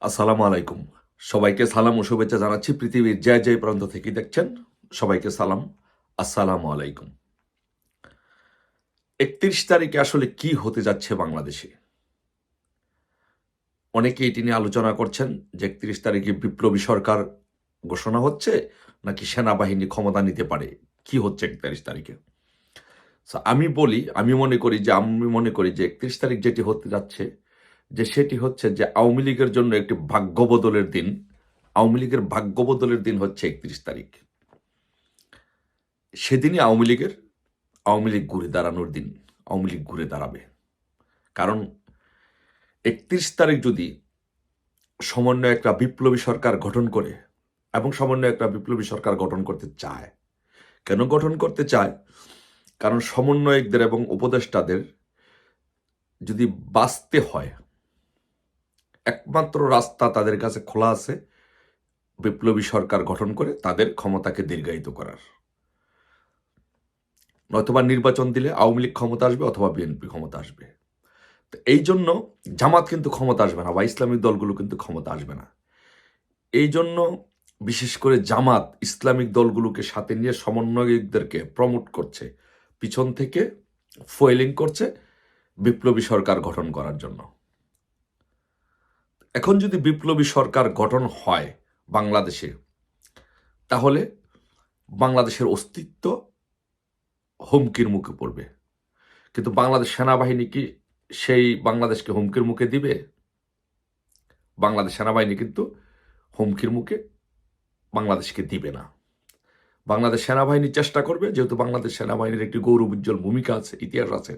আসসালামু আলাইকুম। সবাইকে সালাম ও শুভেচ্ছা জানাচ্ছি পৃথিবীর যে যে প্রান্ত থেকে দেখছেন। সবাইকে সালাম, আসসালামু আলাইকুম। ৩১ তারিখে আসলে কি হতে যাচ্ছে বাংলাদেশে? অনেকে এটি নিয়ে আলোচনা করছেন যে ৩১ তারিখে বিপ্লবী সরকার ঘোষণা হচ্ছে নাকি সেনাবাহিনী ক্ষমতা নিতে পারে। কি হচ্ছে ৩১ তারিখে? আমি মনে করি যে ৩১ তারিখ যেটি হতে যাচ্ছে যে সেটি হচ্ছে যে আওয়ামী লীগের জন্য একটি ভাগ্য বদলের দিন। আওয়ামী লীগের ভাগ্য বদলের দিন হচ্ছে ৩১ তারিখ। সেদিনই আওয়ামী লীগ ঘুরে দাঁড়ানোর দিন। আওয়ামী লীগ ঘুরে দাঁড়াবে। কারণ ৩১ তারিখ যদি সমন্বয়করা বিপ্লবী সরকার গঠন করে এবং সমন্বয়করা বিপ্লবী সরকার গঠন করতে চায়। কেন গঠন করতে চায়? কারণ সমন্বয়কদের এবং উপদেষ্টাদের যদি বাঁচতে হয়, একমাত্র রাস্তা তাদের কাছে খোলা আছে বিপ্লবী সরকার গঠন করে তাদের ক্ষমতাকে দীর্ঘায়িত করার। নয়তোবা নির্বাচন দিলে আওয়ামী লীগ ক্ষমতা আসবে অথবা বিএনপি ক্ষমতা আসবে। তো এই জন্য জামাত কিন্তু ক্ষমতা আসবে না বা ইসলামিক দলগুলো কিন্তু ক্ষমতা আসবে না। এই জন্য বিশেষ করে জামাত ইসলামিক দলগুলোকে সাথে নিয়ে সমন্বয়কদেরকে প্রমোট করছে, পিছন থেকে ফয়েলিং করছে বিপ্লবী সরকার গঠন করার জন্য। এখন যদি বিপ্লবী সরকার গঠন হয় বাংলাদেশে, তাহলে বাংলাদেশের অস্তিত্ব হুমকির মুখে পড়বে। কিন্তু বাংলাদেশ সেনাবাহিনী কি সেই বাংলাদেশকে হুমকির মুখে দিবে? বাংলাদেশ সেনাবাহিনী কিন্তু হুমকির মুখে বাংলাদেশকে দিবে না। বাংলাদেশ সেনাবাহিনী চেষ্টা করবে, যেহেতু বাংলাদেশ সেনাবাহিনীর একটি গৌরবোজ্জ্বল ভূমিকা আছে, ইতিহাস আছে,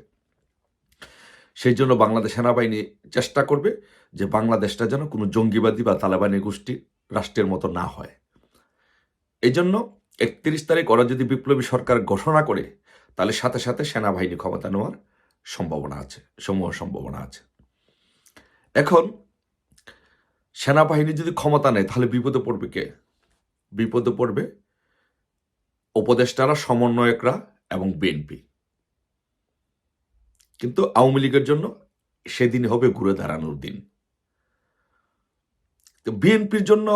সেই জন্য বাংলাদেশ সেনাবাহিনী চেষ্টা করবে যে বাংলাদেশটা যেন কোনো জঙ্গিবাদী বা তালেবানি গোষ্ঠী রাষ্ট্রের মতো না হয়। এই জন্য ৩১ তারিখ ওরা যদি বিপ্লবী সরকার ঘোষণা করে, তাহলে সাথে সাথে সেনাবাহিনী ক্ষমতা নেওয়ার সম্ভাবনা আছে। এখন সেনাবাহিনী যদি ক্ষমতা নেয়, তাহলে বিপদে পড়বে কে? বিপদে পড়বে উপদেষ্টারা, সমন্বয়করা এবং বিএনপি। কিন্তু আওয়ামী লীগের জন্য সেদিন হবে ঘুরে দাঁড়ানোর দিন। বিএনপির জন্য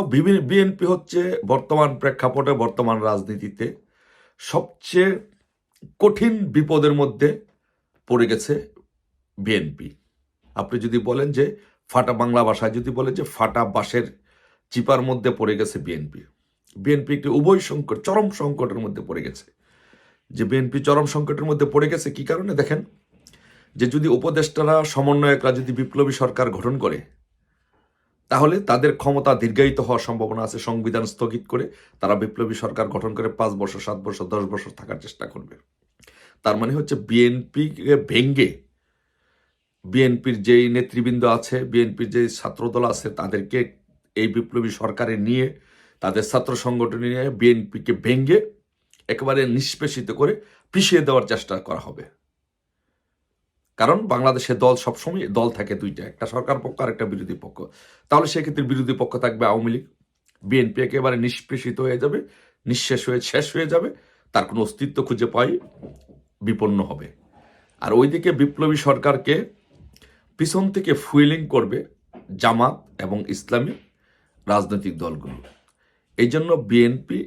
বিএনপি হচ্ছে বর্তমান প্রেক্ষাপটে, বর্তমান রাজনীতিতে সবচেয়ে কঠিন বিপদের মধ্যে পড়ে গেছে বিএনপি। আপনি যদি বলেন যে ফাটা বাংলা ভাষায় যদি বলেন যে ফাটা বাঁশের চিপার মধ্যে পড়ে গেছে বিএনপি। বিএনপি একটি উভয় সংকট, চরম সংকটের মধ্যে পড়ে গেছে। যে বিএনপি চরম সংকটের মধ্যে পড়ে গেছে কি কারণে? দেখেন, যে যদি উপদেষ্টারা, সমন্বয়করা যদি বিপ্লবী সরকার গঠন করে, তাহলে তাদের ক্ষমতা দীর্ঘায়িত হওয়ার সম্ভাবনা আছে। সংবিধান স্থগিত করে তারা বিপ্লবী সরকার গঠন করে 5 বছর, 7 বছর, 10 বছর থাকার চেষ্টা করবে। তার মানে হচ্ছে বিএনপিকে ভেঙ্গে, বিএনপির যেই নেতৃবৃন্দ আছে, বিএনপির যে ছাত্রদল আছে, তাদেরকে এই বিপ্লবী সরকারে নিয়ে, তাদের ছাত্র সংগঠনে নিয়ে বিএনপিকে ভেঙ্গে একেবারে নিষ্পেষিত করে পিছিয়ে দেওয়ার চেষ্টা করা হবে। কারণ বাংলাদেশে দল সবসময় দল থাকে দুইটা, একটা সরকার পক্ষ আর একটা বিরোধী পক্ষ। তাহলে সেক্ষেত্রে বিরোধী পক্ষ থাকবে আওয়ামী লীগ। বিএনপি একেবারে নিষ্পেষিত হয়ে যাবে, শেষ হয়ে যাবে, তার কোনো অস্তিত্ব খুঁজে পাই বিপন্ন হবে। আর ওইদিকে বিপ্লবী সরকারকে পিছন থেকে ফুয়েলিং করবে জামাত এবং ইসলামী রাজনৈতিক দলগুলো। এই জন্য বিএনপি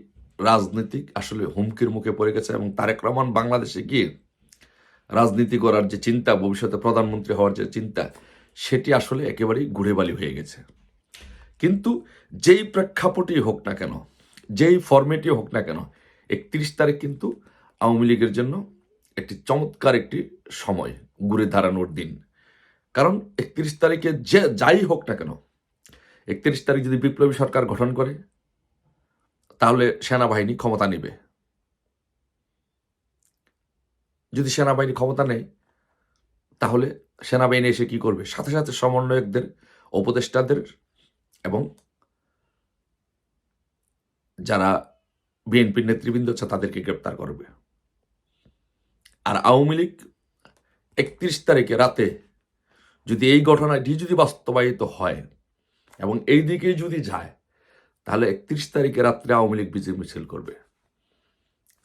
রাজনৈতিক আসলে হুমকির মুখে পড়ে গেছে এবং তারেক রহমান বাংলাদেশে গিয়ে রাজনীতি করার যে চিন্তা, ভবিষ্যতে প্রধানমন্ত্রী হওয়ার যে চিন্তা, সেটি আসলে একেবারেই ঘুরেবালি হয়ে গেছে। কিন্তু যেই প্রেক্ষাপটই হোক না কেন, যেই ফরম্যাটই হোক না কেন, ৩১ তারিখ কিন্তু আওয়ামী লীগের জন্য একটি চমৎকার একটি সময়, ঘুরে দাঁড়ানোর দিন। কারণ ৩১ তারিখে যে যাই হোক না কেন, ৩১ তারিখ যদি বিপ্লবী সরকার গঠন করে, তাহলে সেনাবাহিনী ক্ষমতা নেবে। যদি সেনাবাহিনী ক্ষমতা নেয়, তাহলে সেনাবাহিনী এসে কি করবে? সাথে সাথে সমন্বয়কদের, উপদেষ্টাদের এবং যারা বিএনপির নেতৃবৃন্দ আছে তাদেরকে গ্রেপ্তার করবে। আর আওয়ামী লীগ ৩১ তারিখে রাতে যদি এই ঘটনাটি যদি বাস্তবায়িত হয় এবং এই দিকেই যদি যায়, তাহলে ৩১ তারিখে রাত্রে আওয়ামী লীগ বিজয় মিছিল করবে।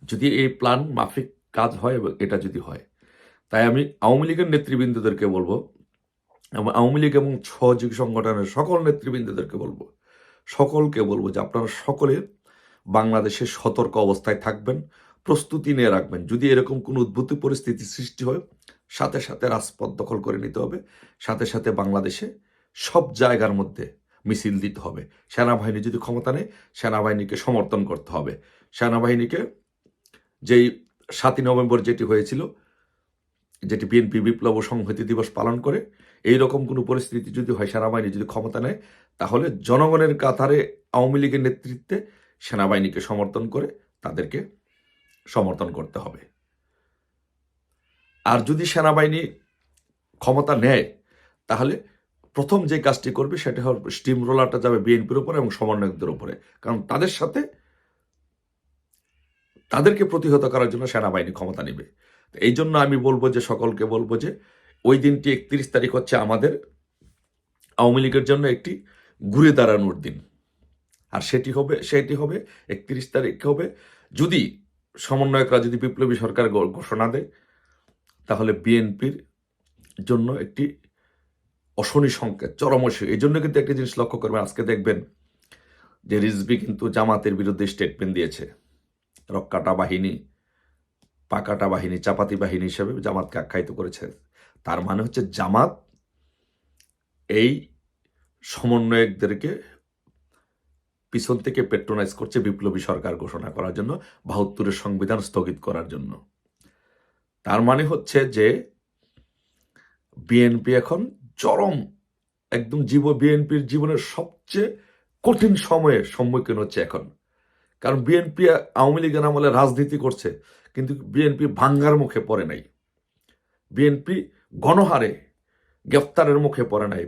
যদি এই প্ল্যান মাফিক কাজ হয় এবং এটা যদি হয়, তাই আমি আওয়ামী লীগের নেতৃবৃন্দদেরকে বলবো এবং আওয়ামী লীগ এবং সহযোগী সংগঠনের সকল নেতৃবৃন্দদেরকে বলবো, সকলকে বলবো যে আপনারা সকলে বাংলাদেশে সতর্ক অবস্থায় থাকবেন, প্রস্তুতি নিয়ে রাখবেন। যদি এরকম কোনো উদ্ভূত পরিস্থিতি সৃষ্টি হয়, সাথে সাথে রাজপথ দখল করে নিতে হবে, সাথে সাথে বাংলাদেশে সব জায়গার মধ্যে মিছিল দিতে হবে। সেনাবাহিনী যদি ক্ষমতা নেয়, সেনাবাহিনীকে সমর্থন করতে হবে। সেনাবাহিনীকে যেই 7ই নভেম্বর যেটি হয়েছিল, যেটি বিএনপি বিপ্লব ও সংহতি দিবস পালন করে, এই রকম কোনো পরিস্থিতি যদি হয়, সেনাবাহিনী যদি ক্ষমতা নেয়, তাহলে জনগণের কাতারে আওয়ামী লীগের নেতৃত্বে সেনাবাহিনীকে সমর্থন করে তাদেরকে সমর্থন করতে হবে। আর যদি সেনাবাহিনী ক্ষমতা নেয়, তাহলে প্রথম যে কাজটি করবে সেটা হল স্টিম রোলারটা যাবে বিএনপির উপরে এবং সমন্বয়কদের উপরে, কারণ তাদের সাথে তাদেরকে প্রতিহত করার জন্য সেনাবাহিনী ক্ষমতা নেবে। এই জন্য আমি বলবো যে, সকলকে বলবো যে ওই দিনটি 31 তারিখ হচ্ছে আমাদের আওয়ামী লীগের জন্য একটি ঘুরে দাঁড়ানোর দিন। আর সেটি হবে 31 তারিখ হবে, যদি সমন্বয়করা যদি বিপ্লবী সরকার ঘোষণা দেয়, তাহলে বিএনপির জন্য একটি অশনি সংকেত, চরম অশনি। এই জন্য কিন্তু একটা জিনিস লক্ষ্য করবেন, আজকে দেখবেন যে রিজভী কিন্তু জামাতের বিরুদ্ধে স্টেটমেন্ট দিয়েছে। রক্কাটা বাহিনী, পাকাটা বাহিনী, চাপাতি বাহিনী হিসেবে জামাতকে আখ্যায়িত করেছে। তার মানে হচ্ছে জামাত এই সমন্বয়কদেরকে পিছন থেকে পেট্রোনাইজ করছে বিপ্লবী সরকার ঘোষণা করার জন্য, 72-এর সংবিধান স্থগিত করার জন্য। তার মানে হচ্ছে যে বিএনপি এখন চরম একদম বিএনপির জীবনের সবচেয়ে কঠিন সময়ের সম্মুখীন হচ্ছে এখন। কারণ বিএনপি আওয়ামী লীগের আমলে রাজনীতি করছে, কিন্তু বিএনপি ভাঙ্গার মুখে পড়ে নাই, বিএনপি গণহারে গ্রেফতারের মুখে পড়ে নাই,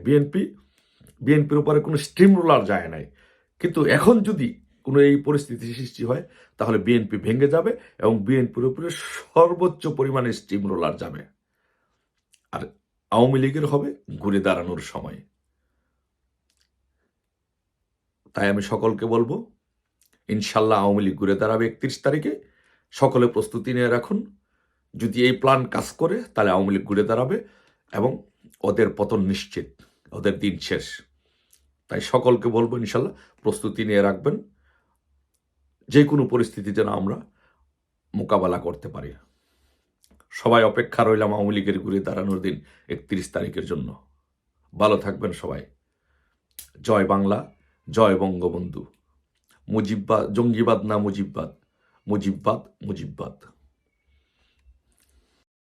বিএনপির উপরে কোনো স্টিম রোলার যায় নাই। কিন্তু এখন যদি কোনো এই পরিস্থিতি সৃষ্টি হয়, তাহলে বিএনপি ভেঙে যাবে এবং বিএনপির উপরে সর্বোচ্চ পরিমাণে স্টিম রোলার যাবে। আর আওয়ামী লীগের হবে ঘুরে দাঁড়ানোর সময়। তাই আমি সকলকে বলবো, ইনশাল্লাহ আওয়ামী লীগ ঘুরে দাঁড়াবে 31 তারিখে। সকলে প্রস্তুতি নিয়ে রাখুন। যদি এই প্ল্যান কাজ করে, তাহলে আওয়ামী লীগ ঘুরে দাঁড়াবে এবং ওদের পতন নিশ্চিত, ওদের দিন শেষ। তাই সকলকে বলবো, ইনশাল্লাহ প্রস্তুতি নিয়ে রাখবেন, যে কোনো পরিস্থিতি যেন আমরা মোকাবেলা করতে পারি। সবাই অপেক্ষা রইলাম আওয়ামী লীগের ঘুরে দাঁড়ানোর দিন 31 তারিখের জন্য। ভালো থাকবেন সবাই। জয় বাংলা, জয় বঙ্গবন্ধু। মুজিববাদ, জঙ্গিবাদ না মুজিববাদ, মুজিববাদ, মুজিববাদ।